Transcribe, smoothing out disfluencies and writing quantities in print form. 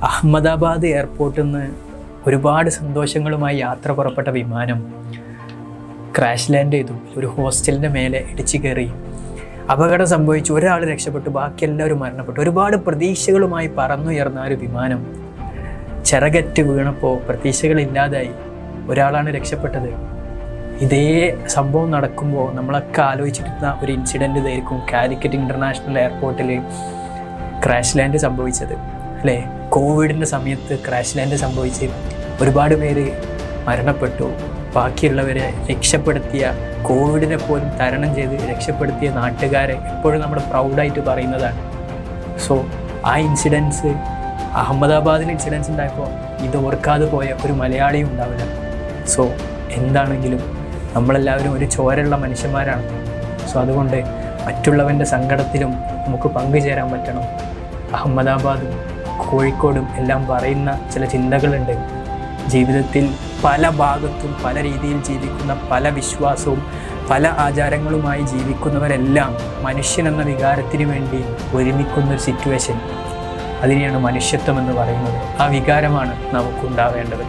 അഹമ്മദാബാദ് എയർപോർട്ടിൽ നിന്ന് ഒരുപാട് സന്തോഷങ്ങളുമായി യാത്ര പുറപ്പെട്ട വിമാനം ക്രാഷ് ലാൻഡ് ചെയ്തു. ഒരു ഹോസ്റ്റലിൻ്റെ മേലെ ഇടിച്ചു കയറി അപകടം സംഭവിച്ചു. ഒരാൾ രക്ഷപ്പെട്ടു, ബാക്കി എല്ലാവരും മരണപ്പെട്ടു. ഒരുപാട് പ്രതീക്ഷകളുമായി പറന്നുയർന്ന ഒരു വിമാനം ചിറകറ്റ് വീണപ്പോൾ പ്രതീക്ഷകളില്ലാതായി. ഒരാളാണ് രക്ഷപ്പെട്ടത്. ഇതേ സംഭവം നടക്കുമ്പോൾ നമ്മളൊക്കെ ആലോചിച്ചിരുന്ന ഒരു ഇൻസിഡൻറ്റ് ഇതായിരിക്കും കാലിക്കറ്റ് ഇൻ്റർനാഷണൽ എയർപോർട്ടിൽ ക്രാഷ് ലാൻഡ് സംഭവിച്ചത്, അല്ലേ? കോവിഡിൻ്റെ സമയത്ത് ക്രാഷ് ലാൻഡ് സംഭവിച്ച് ഒരുപാട് പേര് മരണപ്പെട്ടു. ബാക്കിയുള്ളവരെ രക്ഷപ്പെടുത്തിയ, കോവിഡിനെ പോലും തരണം ചെയ്ത് രക്ഷപ്പെടുത്തിയ നാട്ടുകാരെ എപ്പോഴും നമ്മൾ പ്രൗഡായിട്ട് പറയുന്നതാണ്. സോ ആ ഇൻസിഡൻസ്, അഹമ്മദാബാദിൽ ഇൻസിഡൻസ് ഉണ്ടായപ്പോൾ ഇത് ഓർക്കാതെ പോയ ഒരു മലയാളിയും ഉണ്ടാവില്ല. സോ എന്താണെങ്കിലും നമ്മളെല്ലാവരും ഒരു ചോരയുള്ള മനുഷ്യന്മാരാണ്. സോ അതുകൊണ്ട് മറ്റുള്ളവൻ്റെ സങ്കടത്തിലും നമുക്ക് പങ്കുചേരാൻ പറ്റണം. അഹമ്മദാബാദും കോഴിക്കോടും എല്ലാം പറയുന്ന ചില ചിന്തകളുണ്ട്. ജീവിതത്തിൽ പല ഭാഗത്തും പല രീതിയിൽ ജീവിക്കുന്ന, പല വിശ്വാസവും പല ആചാരങ്ങളുമായി ജീവിക്കുന്നവരെല്ലാം മനുഷ്യനെന്ന വികാരത്തിന് വേണ്ടി ഒരുമിക്കുന്നൊരു സിറ്റുവേഷൻ, അതിനെയാണ് മനുഷ്യത്വം എന്ന് പറയുന്നത്. ആ വികാരമാണ് നമുക്കുണ്ടാവേണ്ടത്.